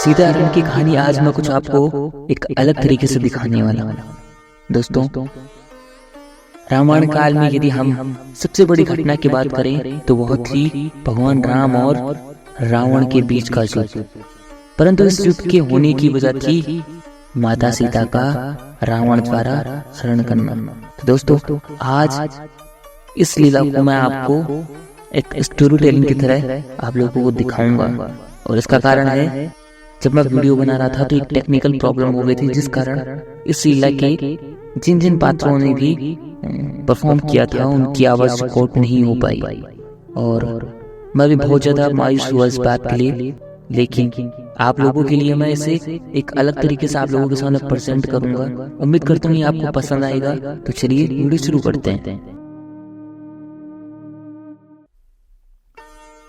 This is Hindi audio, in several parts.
सीता हरण की कहानी आज मैं कुछ आपको एक अलग तरीके से दिखाने वाला हूं। दोस्तों, रामायण काल में यदि हम सबसे बड़ी घटना की बात करें तो बहुत ही भगवान राम और रावण के बीच का युद्ध। परंतु इस युद्ध के होने की वजह थी माता सीता का रावण द्वारा हरण करना। तो दोस्तों, आज इस लीला को मैं आपको एक स्टोरी टेलिंग की तरह आप लोगों को दिखाऊंगा। और इसका कारण है, जब मैं वीडियो बना रहा था तो एक टेक्निकल प्रॉब्लम हो गई थी, जिस कारण इस लीला के जिन जिन पात्रों ने भी परफॉर्म किया था उनकी आवाज रिकॉर्ड नहीं हो पाई। और मैं भी बहुत ज्यादा मायूस हुआ इस बात के लिए, लेकिन आप लोगों के लिए मैं इसे एक अलग तरीके से आप लोगों के सामने प्रेजेंट करूंगा। उम्मीद करता हूँ ये आपको पसंद आएगा। तो चलिए वीडियो शुरू करते हैं।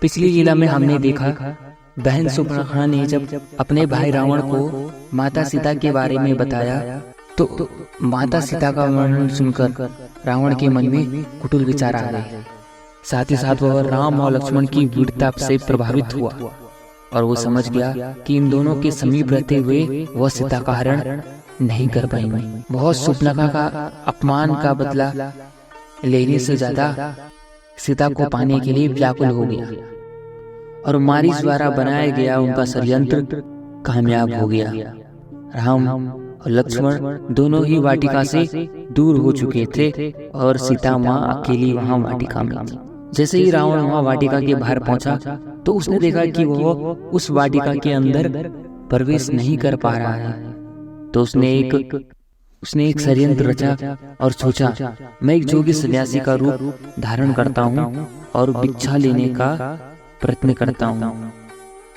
पिछली लीला में हमने देखा बहन सुपर्णखा ने जब अपने भाई रावण को माता सीता के बारे में बताया तो माता सीता का वर्णन सुनकर रावण के मन में कुटिल विचार आ गए। साथ ही साथ वह राम और लक्ष्मण की वीरता से प्रभावित हुआ और वो समझ गया कि इन दोनों के समीप रहते हुए वह सीता का हरण नहीं कर पाएंगे। बहुत सुपर्णखा का अपमान का बदला लेने से ज्यादा सीता को पाने के लिए व्याकुल हो गया और मारीच द्वारा बनाया गया उनका षड्यंत्र कामयाब हो गया। राम और लक्ष्मण दोनों ही वाटिका से दूर हो चुके थे और सीता माँ अकेली वहां वाटिका में थी। जैसे ही रावण वहां वाटिका के बाहर पहुंचा तो उसने देखा कि वो उस वाटिका के अंदर प्रवेश नहीं कर पा रहा है। तो उसने एक षड्यंत्र रचा और सोचा, मैं एक जोगी सन्यासी का रूप धारण करता हूँ और भिक्षा लेने का प्रयत्न करता हूँ।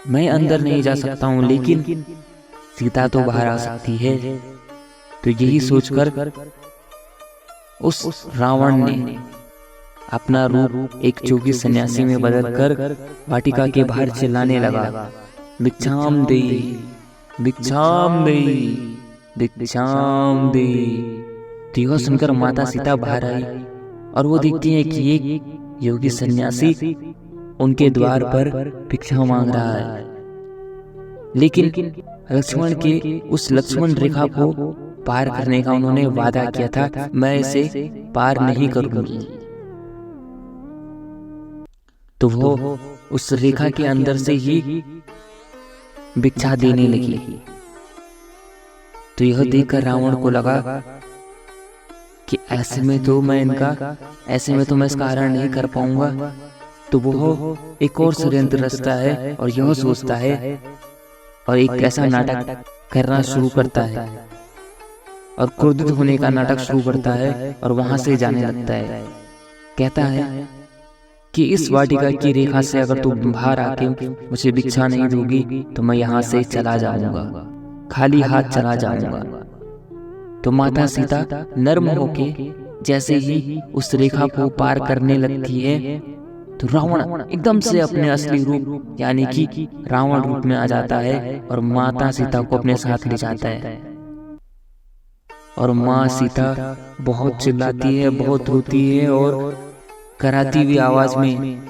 मैं अंदर नहीं जा सकता हूँ, लेकिन सीता तो बाहर आ सकती है। तो यही सोचकर उस रावण ने अपना रूप एक जोगी सन्यासी में बदलकर वाटिका के बाहर चिल्लाने लगा, भिक्षाम देहि, भिक्षाम देहि, भिक्षाम देहि। तो यह सुनकर माता सीता बाहर आई और वो देखती है कि एक योगी सन्यासी उनके द्वार पर भिक्षा मांग रहा है। लेकिन लक्ष्मण के उस लक्ष्मण रेखा को पार करने का उन्होंने वादा किया था, मैं इसे पार नहीं करूंगी। तो वो उस रेखा के अंदर से ही भिक्षा देने लगी। तो यह देखकर रावण को लगा कि ऐसे में तो मैं इसका हरण नहीं कर पाऊंगा। तो वो एक और षड्यंत्र रचता है और यह सोचता है और एक ऐसा नाटक करना शुरू करता है और क्रोधित होने का नाटक शुरू करता है और वहां से जाने लगता है। कहता है कि इस वाटिका की रेखा से अगर तू बाहर आके मुझे भिक्षा नहीं दोगी तो मैं यहाँ से चला जाऊंगा, खाली हाथ चला जाऊंगा। तो माता सीता नर्म होके जैसे ही उस रेखा को पार करने लगती है तो रावण एकदम से अपने असली रूप यानी कि रावण रूप में आ जाता है और माता सीता को अपने साथ ले जाता है। और माँ सीता बहुत चिल्लाती है, बहुत रोती है और कराती हुई आवाज में,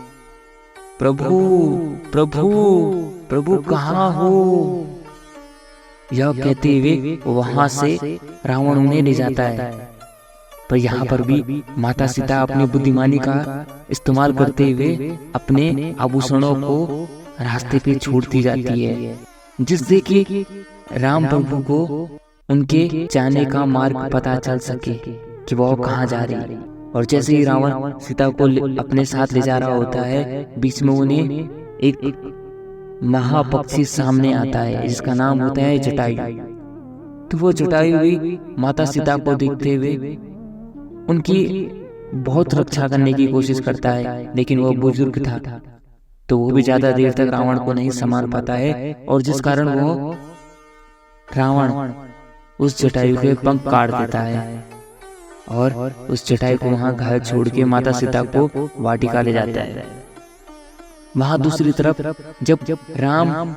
प्रभु प्रभु प्रभु कहाँ हो, यह कहते हुए वहां से रावण उन्हें ले जाता है। पर यहाँ पर भी माता सीता अपनी बुद्धिमानी का इस्तेमाल करते हुए अपने आभूषणों को रास्ते पे छोड़ती जाती है, जिससे कि राम प्रभु को उनके जाने का मार्ग पता चल सके कि वो कहाँ जा रही है। और जैसे ही रावण सीता को अपने साथ ले जा रहा होता है, बीच में उन्हें एक महापक्षी सामने आता है जिसका नाम होता है जटायु। तो वो जटायु भी माता सीता को देखते हुए उनकी बहुत रक्षा करने की कोशिश करता है, लेकिन वो बुजुर्ग था तो वो भी ज्यादा देर तक रावण को नहीं संभाल पाता है और जिस कारण वो रावण उस जटायु के पंख काट देता है और उस जटायु को वहां घायल छोड़ के माता सीता को वाटिका ले जाता है। वहां दूसरी तरफ जब राम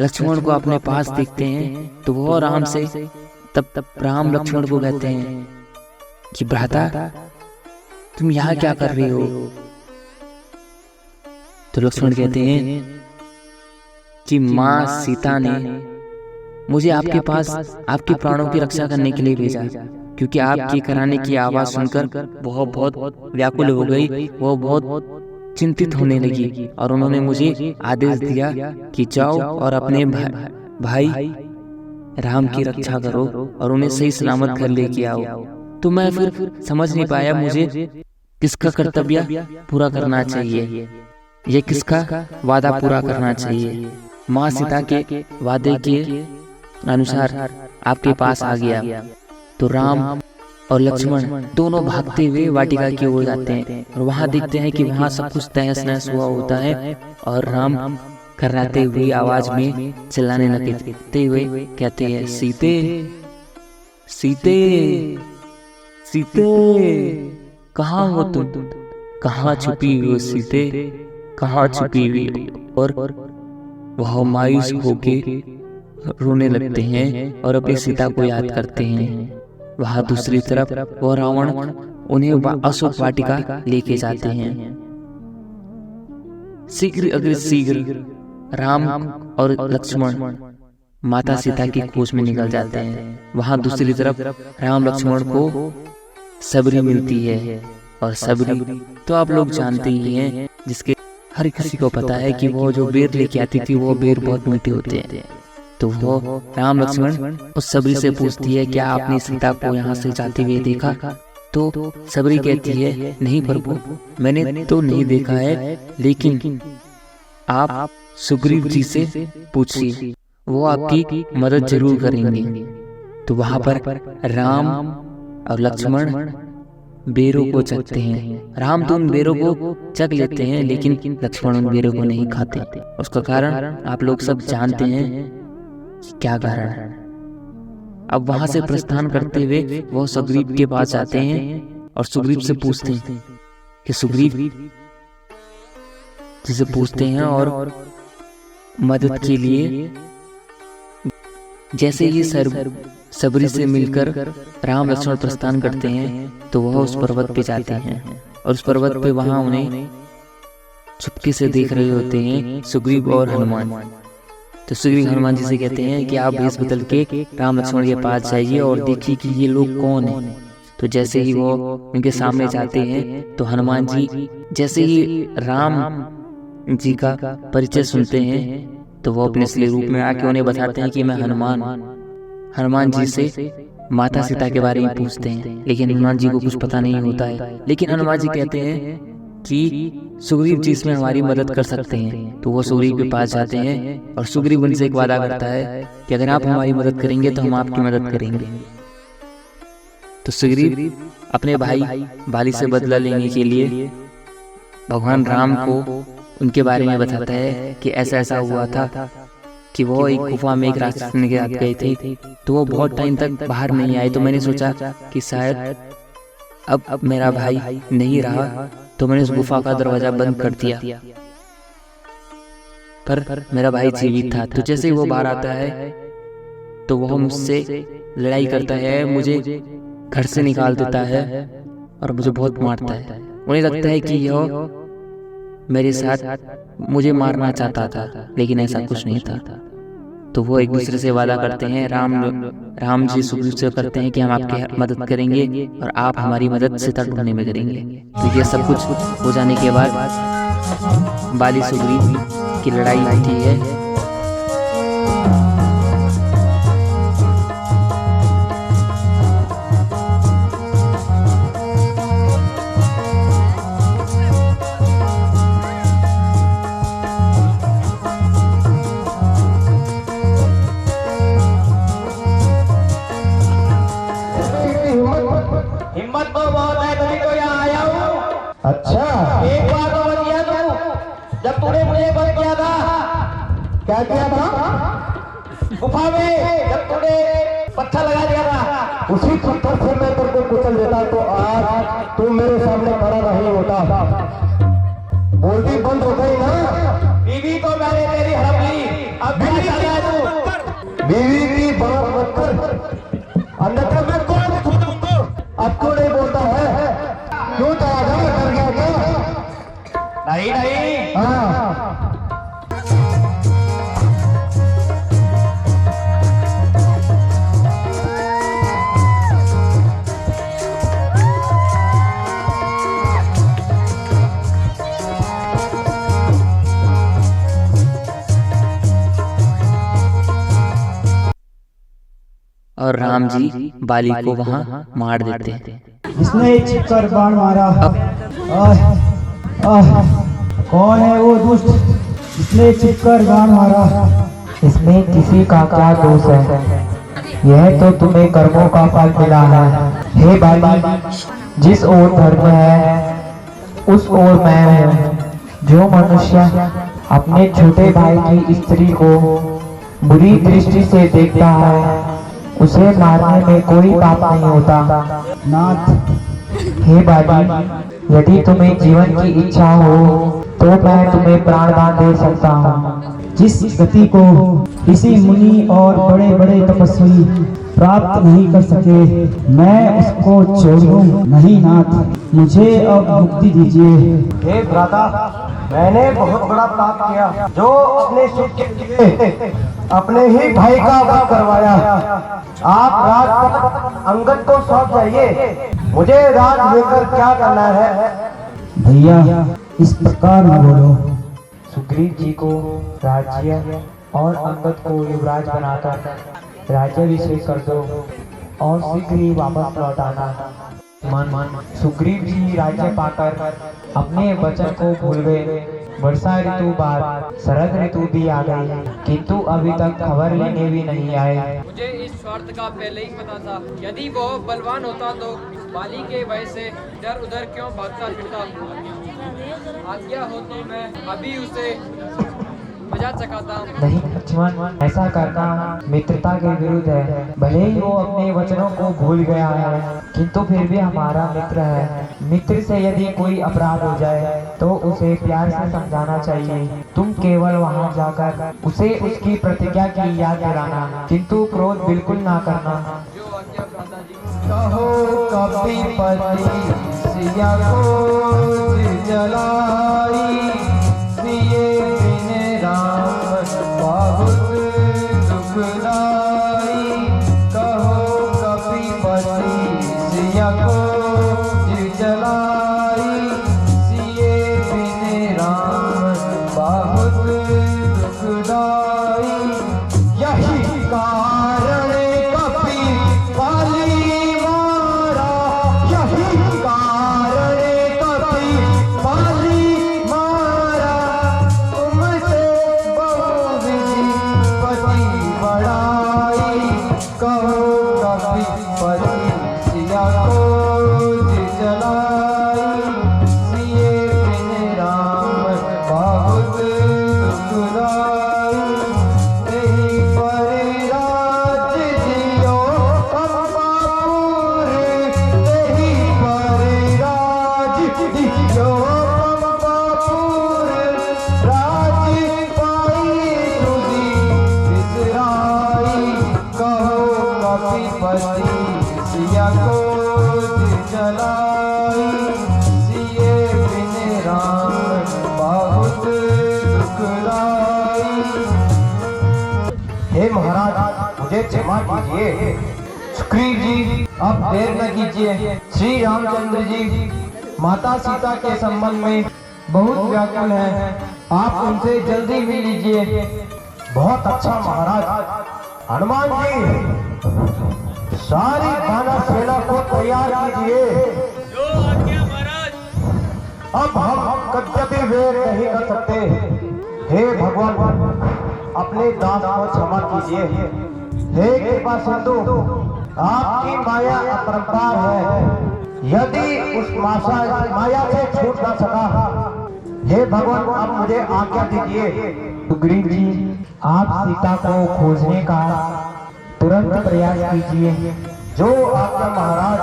लक्ष्मण को अपने पास देखते हैं तो वो राम से तब राम लक्ष्मण को कहते हैं कि भ्राता तुम यहाँ क्या कर रहे हो। तो लक्ष्मण कहते हैं कि माँ सीता ने मुझे आपके पास आपके प्राणों की रक्षा करने के लिए भेजा, क्योंकि आपकी कराने की आवाज सुनकर वह बहुत व्याकुल हो गई, वह बहुत चिंतित होने लगी और उन्होंने मुझे आदेश दिया कि जाओ और अपने भाई राम की रक्षा करो और उन्हें सही सलामत घर लेके आओ। तो मैं फिर समझ नहीं पाया मुझे किसका कर्तव्य पूरा करना चाहिए, ये किसका वादा पूरा करना चाहिए। माँ सीता के वादे के अनुसार आपके पास आ गया तो राम और लक्ष्मण दोनों भागते हुए वाटिका की ओर जाते हैं और वहां देखते हैं कि वहां सब कुछ तहस नहस हुआ होता है और राम कराते हुए आवाज में चिल्लाने लगते हुए कहते हैं, सीते सीते सीते कहाँ हो तुम, कहाँ छुपी हो सीते, कहाँ छुपी हुई। और वह मायूस होके रोने लगते हैं और अपनी सीता को याद करते हैं। वहां दूसरी तरफ वह रावण उन्हें अशोक वाटिका लेके जाते हैं। शीघ्र अग्र शीघ्र राम और लक्ष्मण माता सीता की खोज में निकल जाते हैं। वहां दूसरी तरफ राम लक्ष्मण को सबरी मिलती है और सबरी तो आप लोग जानते ही हैं, जिसके हर किसी को पता है कि वो जो बेर लेके आती थी वो बेर बहुत मीठे होते हैं। तो वो राम लक्ष्मण उस सबरी से पूछती है, क्या आपने सीता को यहाँ से जाते हुए देखा? तो सबरी कहती है, नहीं प्रभु, मैंने तो नहीं देखा है, लेकिन आप सुग्रीव जी से पूछिए, वो आपकी मदद जरूर करेंगे। तो वहां पर राम और लक्ष्मण बेरों को चखते हैं। राम तो उन बेरों को चख लेते हैं, लेकिन लक्ष्मण उन बेरों को नहीं खाते। उसका कारण आप लोग सब जानते हैं क्या कारण है। अब वहां से प्रस्थान करते हुए वो सुग्रीव के पास जाते हैं और सुग्रीव से पूछते हैं कि सुग्रीव जिसे पूछते हैं और मदद के लिए जैसे ही सबरी से मिलकर राम लक्ष्मण प्रस्थान करते हैं तो वह उस पर्वत पे जाते हैं और उस पर्वत पे वहां उन्हें चुपके से देख रहे होते हैं सुग्रीव और हनुमान। तो सुग्रीव हनुमान जी से कहते हैं कि आप भेष बदल के राम लक्ष्मण के पास जाइए और देखिए कि ये लोग कौन हैं। तो जैसे ही वो उनके सामने जाते हैं तो हनुमान जी जैसे ही राम जी का परिचय सुनते हैं तो वो अपने असली रूप में आके उन्हें बताते हैं कि मैं हनुमान जी से माता सीता के बारे में पूछते हैं, लेकिन हनुमान जी को कुछ पता नहीं होता है। लेकिन हनुमान जी कहते हैं कि सुग्रीव जी इसमें हमारी मदद कर सकते हैं। तो वो सुग्रीव के पास जाते हैं और सुग्रीव उनसे एक वादा करता है कि अगर आप हमारी मदद करेंगे तो हम आपकी मदद करेंगे। तो सुग्रीव अपने भाई बाली से बदला लेने के लिए भगवान राम को उनके बारे में बताता है कि ऐसा ऐसा हुआ था कि वो एक गुफा में एक राक्षस के साथ गए थे, तो वो बहुत टाइम तक बाहर नहीं आए। तो मैंने सोचा कि शायद अब मेरा भाई नहीं रहा, तो मैंने उस गुफा का दरवाजा बंद कर दिया, पर मेरा भाई जीवित था। तो जैसे ही वो बाहर आता है तो वह मुझसे लड़ाई करता है, मुझे घर से निकाल देता है और मुझे बहुत मारता है। उन्हें लगता है कि यह मेरे साथ मुझे मारना चाहता था, लेकिन ऐसा कुछ नहीं था। तो वो एक दूसरे से वादा करते हैं। राम जी सुग्रीव से करते हैं कि हम आपकी मदद करेंगे और आप हमारी मदद सीता ढूंढने में करेंगे। तो ये सब कुछ हो जाने के बाद बाली सुग्रीव की लड़ाई होती है। हिम्मत तो बहुत है, तभी तो यहाँ आया हूँ। अच्छा, एक बार तो बच गया तू, जब तूने मुझे बच किया था। क्या किया था? गुफा में जब तूने पत्थर लगा दिया था, उसी पत्थर से मैं तेरे को कुचल देता तो आज तू मेरे सामने खड़ा नहीं होता। बोलती बंद हो गई ना। बीवी तो मैंने तेरी हड़प ली, अब भी चला है तू। बीवी की बात मत कर, अन्यथा मैं कौन अब क्यों नहीं बोलता है? क्यों चला गया? कर गया क्या? नहीं नहीं। हाँ और राम जी बाली को वहां मार देते हैं। इसने छिपकर बाण मारा। कौन है वो दुष्ट? इसने छिपकर बाण मारा। इसमें किसी का क्या दोष है? यह तो तुम्हें कर्मों का फल मिला है। हे बाली, जिस ओर धर्म है उस ओर मैं हूँ। जो मनुष्य अपने छोटे भाई की स्त्री को बुरी दृष्टि से देखता है उसे मारने में कोई पाप नहीं होता। नाथ, हे बाली, यदि तुम्हें जीवन की इच्छा हो तो मैं तुम्हें प्राणदान दे सकता हूँ। जिस गति को किसी मुनि और बड़े बड़े तपस्वी प्राप्त नहीं कर सके, मैं उसको छोड़ूं नहीं। नाथ, मुझे अब मुक्ति दीजिए। हे भ्राता, मैंने बहुत बड़ा पाप किया जो अपने सुख के लिए अपने ही भाई का वध करवाया। आप राज अंगद को सौंप जाइए। मुझे राज लेकर क्या करना है? भैया, इस प्रकार न बोलो। सुग्रीव जी को राज्य और अंगद को युवराज बनाकर राज्याभिषेक कर दो और शीघ्र ही वापस लौट आना। मन सुग्रीव जी राज्य पाकर अपने वचन को भूल गए। वर्षा ऋतु बाद शरद ऋतु भी आ गई, किंतु अभी तक खबर लेने भी नहीं आए। मुझे इस स्वार्थ का पहले ही पता था। यदि वो बलवान होता तो बाली के भय से इधर उधर क्यों भागता फिरता। आज्ञा हो तो मैं अभी उसे बजा चकाता। नहीं लक्ष्मण, ऐसा करना मित्रता के विरुद्ध है। भले ही वो अपने वचनों को भूल गया है, किंतु फिर भी हमारा मित्र है। मित्र से यदि कोई अपराध हो जाए तो उसे प्यार से समझाना चाहिए। तुम केवल वहां जाकर उसे उसकी प्रतिज्ञा की याद दिलाना, किंतु क्रोध बिल्कुल ना करना। जो आज्ञा भ्राता जी। कहो कपीपति सिया को जलाई, सिए बिन राम बहुत दुखदाई। कहो कपीपति सिया को जलाई, सिए बिन राम बहुत दुखदाई। यही कारण कपि बाली मारा, यही कारण कपि बाली मारा। तुमसे बहुविधि पति बड़ाई, कहो कपीपति सिया को जलाई, सिए बिन राम बहुत दुखदाई। तेहि पर राज जियो अम्बापुर, तेहि पर राज जियो अम्बापुर। राज पाई सुधी बिसराई, कहो कपीपति सिया को जलाई, सिए बिन राम बहुत दुखदाई। हे महाराज, मुझे क्षमा कीजिए। सुग्रीव जी, अब देर न कीजिए। श्री रामचंद्र जी माता सीता के संबंध में बहुत व्याकुल हैं। आप उनसे जल्दी मिल लीजिए। बहुत अच्छा महाराज। हनुमान जी, सारी वानर सेना को तैयार कीजिए। जो आज्ञा महाराज। अब हम कदापि वेर नहीं कर सकते। हे भगवान, अपने दास को क्षमा कीजिए। हे कृपा सिंधु, आपकी माया अपरंपार है। यदि उस माया से छूट ना सका, हे भगवान, अब मुझे आज्ञा दीजिए। सुग्रीव जी, आप सीता को खोजने का तुरंत प्रयास कीजिए। जो आज्ञा महाराज।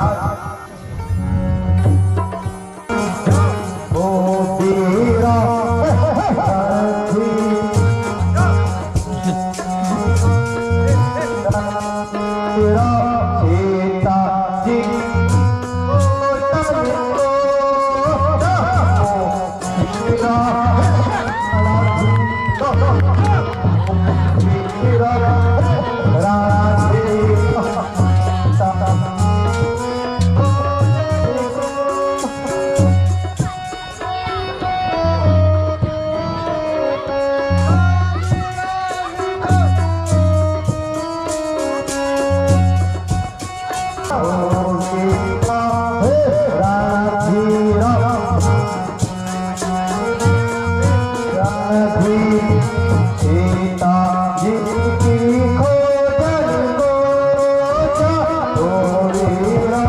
ओ वीरा सीता जी जिनकी खोजन को मेरा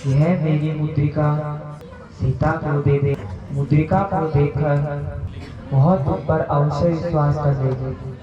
यह मेरी मुद्रिका सीता को दे दे। मुद्रिका को देखकर बहुत तुम पर अवश्य विश्वास कर लेगी।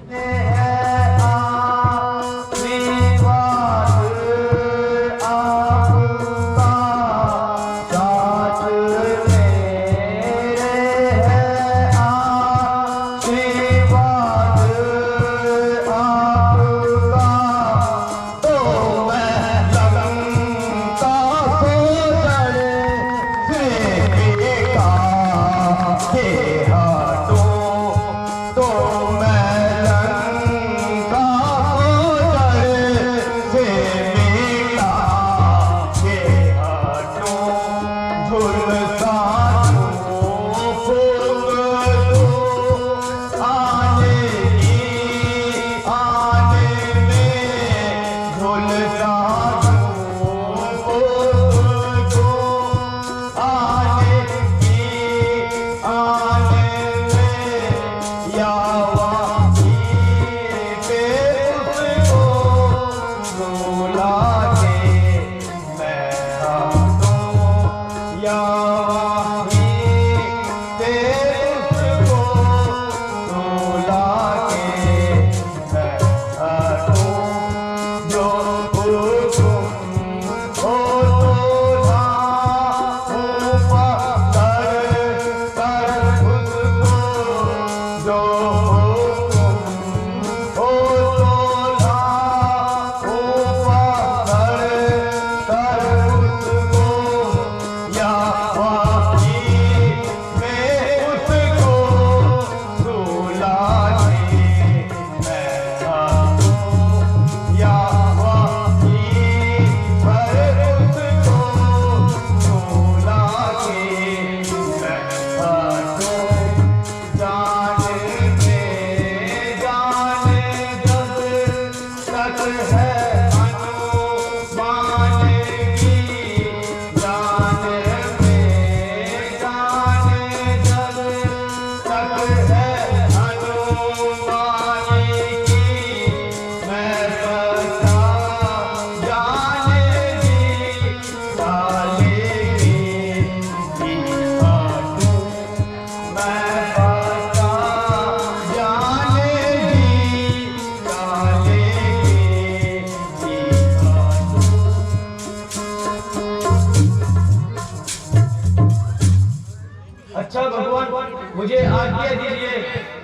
अच्छा भगवान, मुझे आज्ञा दीजिए।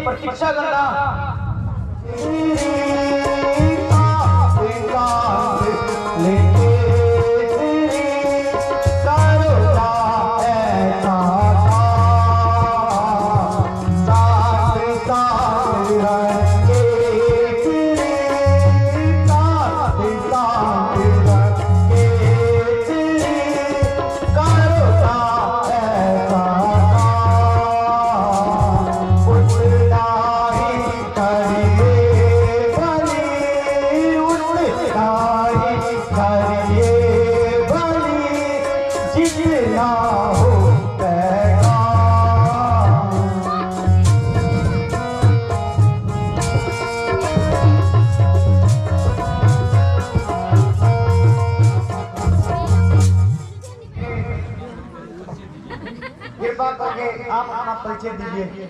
प्रतीक्षा करना। करिए कृपा करके आप अपना परिचय दीजिए।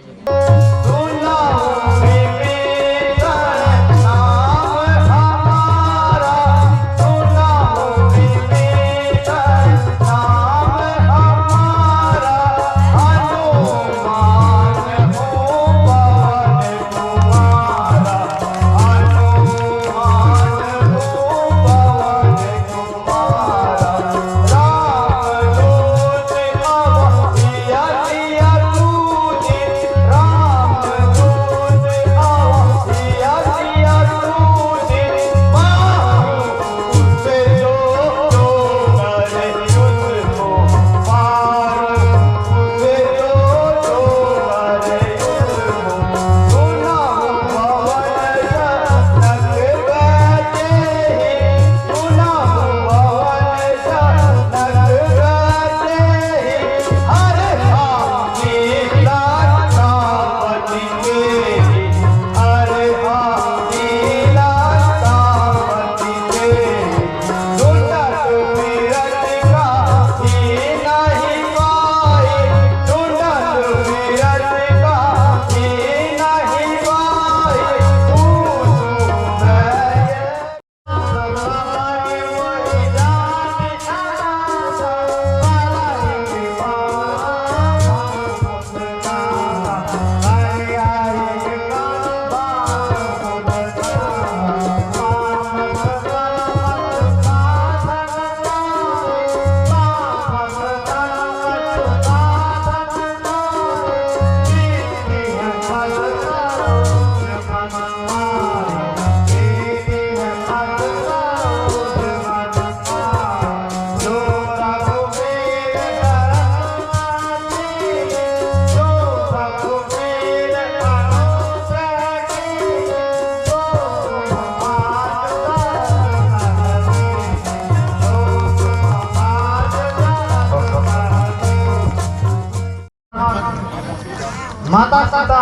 माता सीता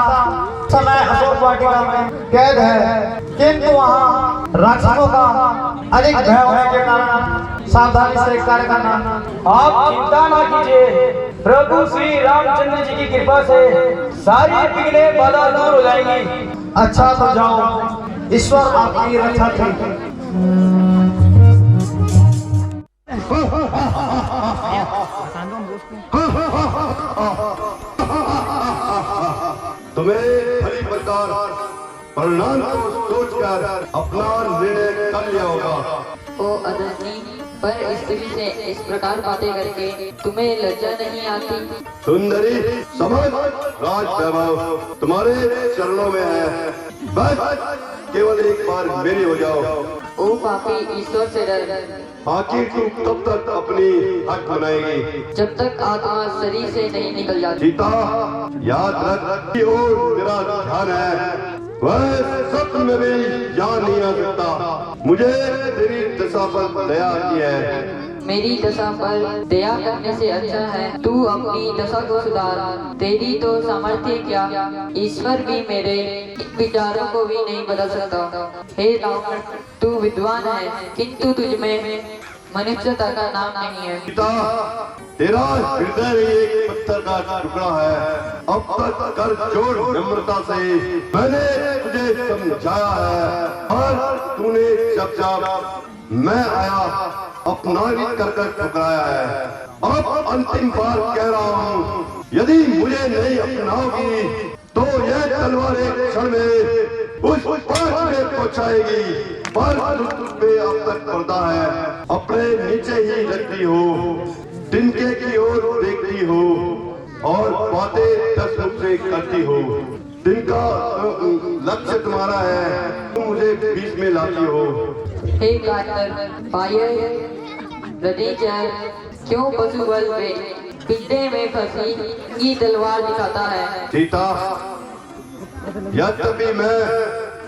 समय अशोक वाटिका में कैद है, किंतु वहाँ राक्षसों का अधिक भय होने के कारण सावधानी से कार्य करना। आप चिंता ना कीजिए, प्रभु श्री रामचंद्र जी की कृपा से सारी विघ्नें बाधा दूर हो जाएंगी। अच्छा तो जाओ, ईश्वर आपकी रक्षा करें। तुम्हें भली प्रकार परिणाम को सोचकर अपना निर्णय कर लिया होगा। ओ अदरनी, पर स्त्री से इस प्रकार बातें करके तुम्हें लज्जा नहीं आती? सुंदरी, समझ राज वैभव तुम्हारे चरणों में है, बस केवल एक बार मेरी हो जाओ। ओ पापी, ईश्वर से डर। आखिर तू कब तक अपनी हक बनाएगी? जब तक आत्मा शरीर से नहीं निकल जाती। सीता, याद रख कि और तेरा ध्यान है, वह सत्य में भी जान नहीं आ सकता। मुझे तेरी दशा पर दया आती है। मेरी दशा पर दया करने से अच्छा है तू अपनी दशा को सुधार। तेरी तो सामर्थ्य क्या, ईश्वर भी मेरे विचारों को भी नहीं बदल सकता। हे रावण, तू विद्वान है, किंतु तुझमें मनुष्यता का नाम नहीं है। सीता, तेरा हृदय भी एक पत्थर का टुकड़ा है। अब तक कर जोड़ नम्रता से मैंने तुझे समझाया है, और तूने जब जब मैं आया अपमानित कर कर ठुकराया है। अब अंतिम बार कह रहा हूँ, यदि मुझे नहीं अपनाओगी तो यह तलवार एक क्षण में उस पास में पहुँचाएगी। पर तुझ पे अब तक पर्दा है, अपने नीचे ही रखती हो, तिनके की ओर देखती हो, और बातें दस रूप से करती हो। तिनका लक्ष्य तुम्हारा है, तुम मुझे बीच में लाती हो। हे कातर, पायल, रदीचर, क्यों पशु बल पे पिंडे में फंसी ये तलवार दिखाता है? सीता, यद्यपि मैं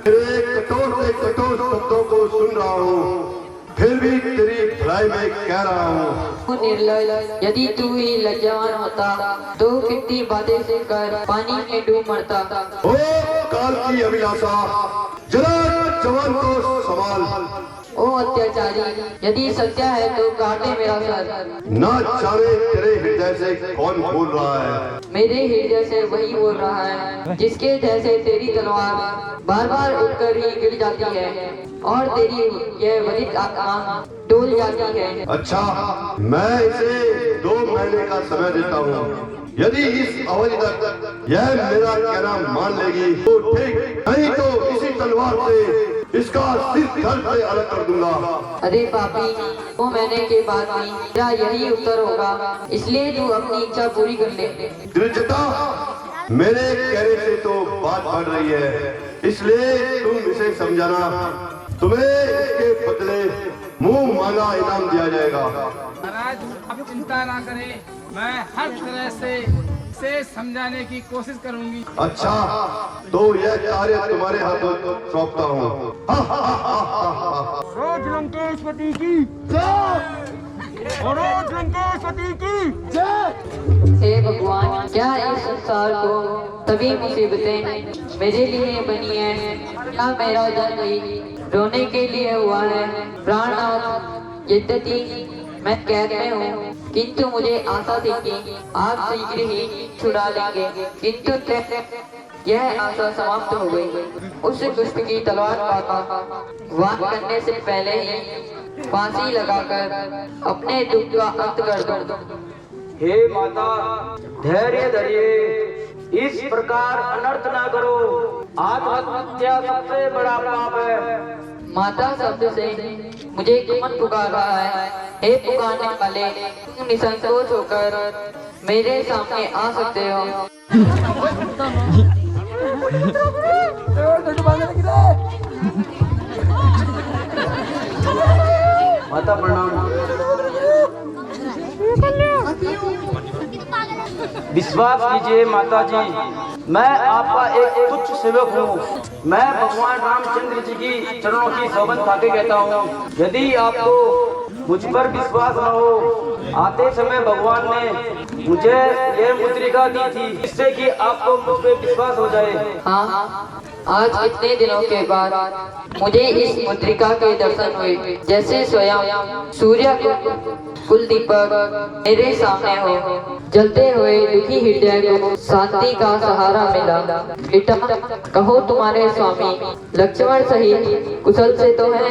तेरे कठोर से कठोर शब्दों को सुन रहा हूँ, फिर भी तेरी भलाई में कह रहा हूँ। निर्लज, यदि तू ही लज्जावान होता तो कितनी बातें से कर पानी में डूब मरता। ओ काल की अभिलाषा, जरा जवान को संभाल। ओ अत्याचारी, यदि सत्य है तो काटे मेरा सर। ना जाने तेरे हृदय से कौन बोल रहा है। मेरे हृदय से वही बोल रहा है जिसके जैसे तेरी तलवार बार बार उठकर ही गिर जाती है और तेरी यह वधित आत्मा डोल जाती है। अच्छा, मैं इसे 2 महीने का समय देता हूँ। यदि इस अवधि तक यह मेरा कहना मान लेगी तो ठीक, नहीं तो इसी तलवार से इसका सिर धड़ से अलग कर दूंगा। अरे पापी, 2 महीने के बाद भी मेरा यही उत्तर होगा, इसलिए तू अपनी इच्छा पूरी कर ले। त्रिजटा, मेरे कहने से तो बात बढ़ रही है, इसलिए तुम इसे समझाना। तुम्हें इसके बदले मुंह मांगा इनाम दिया जाएगा। महाराज, आप चिंता ना करें, मैं हर तरह से समझाने की कोशिश करूंगी। अच्छा, तो यह कार्य तुम्हारे हाथों सौंपता हूँ। रोज लंकेशपति की जय, रोज लंकेशपति की जय। हे भगवान, क्या इस संसार को तभी मुसीबतें मेरे लिए बनी है? क्या मेरा जन्म ही रोने के लिए हुआ है? प्राणनाथ, यद्यपि मैं कैद में हूँ, किंतु मुझे आशा थी कि आप शीघ्र ही छुड़ा लेंगे, किंतु यह आशा समाप्त हो गई। उस दुष्ट की तलवार का वार करने से पहले ही फांसी लगाकर अपने दुख का अंत कर दो। हे माता, धैर्य धरिए, इस प्रकार अनर्थ ना करो। आत्महत्या सबसे बड़ा पाप है। माता शब्द से मुझे कौन पुकार रहा है? हे पुकारने वाले, तुम निसंकोच होकर मेरे सामने आ सकते हो। माता प्रणाम। विश्वास कीजिए माता जी, मैं आपका एक तुच्छ सेवक हूँ। मैं भगवान रामचंद्र जी की चरणों की सौगंध खाके कहता हूँ, यदि आपको मुझ पर विश्वास न हो, आते समय भगवान ने मुझे यह मुद्रिका दी थी, जिससे कि आपको मुझ पे विश्वास हो जाए। हाँ, आज इतने दिनों के बाद मुझे इस मुद्रिका के दर्शन हुए, जैसे स्वयं सूर्य कुल दीपक मेरे सामने हो। जलते हुए दुखी हृदय को शांति का सहारा मिला। बेटा, कहो तुम्हारे स्वामी लक्ष्मण सहित कुशल से तो है?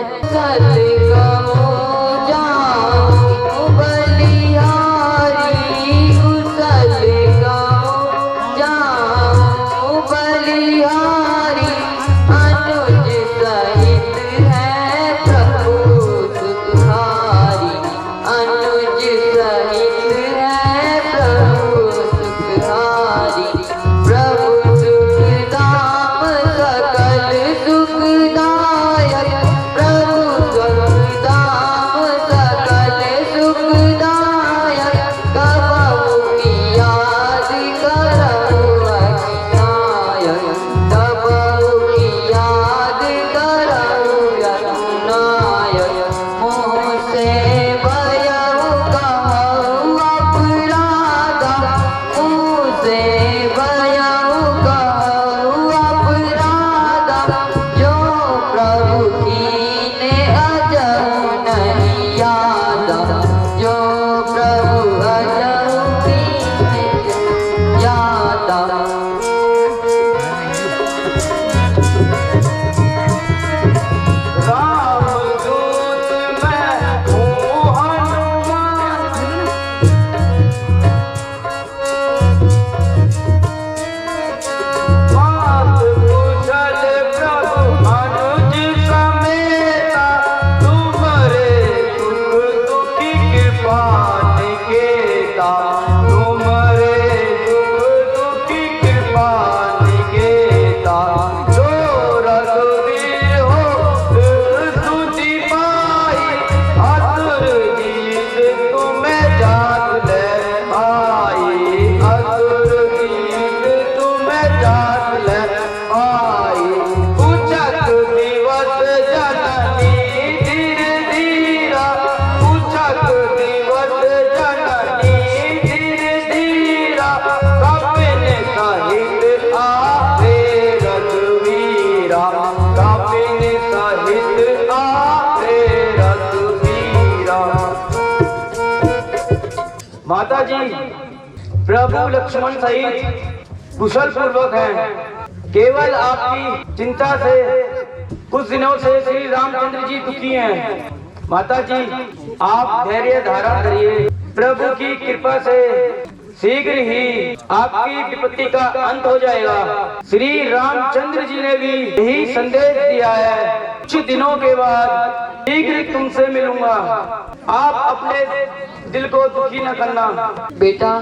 जी, प्रभु लक्ष्मण सहित कुशल पूर्वक हैं। केवल आपकी चिंता से कुछ दिनों से श्री रामचंद्र जी दुखी हैं। माता जी, आप धैर्य धारण करिए। प्रभु की कृपा से शीघ्र ही आपकी विपत्ति का अंत हो जाएगा। श्री रामचंद्र जी ने भी यही संदेश दिया है, कुछ दिनों के बाद शीघ्र तुमसे मिलूंगा। आप अपने दिल को दुखी न करना। बेटा,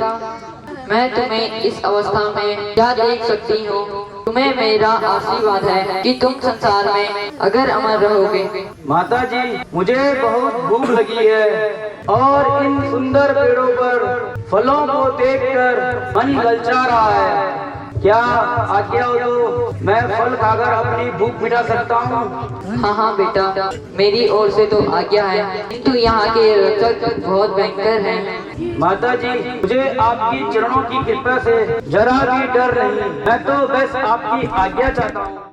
मैं तुम्हें इस अवस्था में क्या देख सकती हूँ। तुम्हें मेरा आशीर्वाद है कि तुम संसार में अगर अमर रहोगे। माता जी, मुझे बहुत भूख लगी है और इन सुंदर पेड़ों पर फलों को देखकर मन ललचा रहा है। क्या आज्ञा हो तो मैं फल खाकर अपनी भूख मिटा सकता हूँ? हाँ हाँ बेटा, मेरी ओर से तो आज्ञा है, किंतु यहाँ के रक्षक बहुत भयंकर हैं। माता जी, मुझे आपकी चरणों की कृपा से जरा भी डर नहीं। मैं तो बस आपकी आज्ञा चाहता हूँ।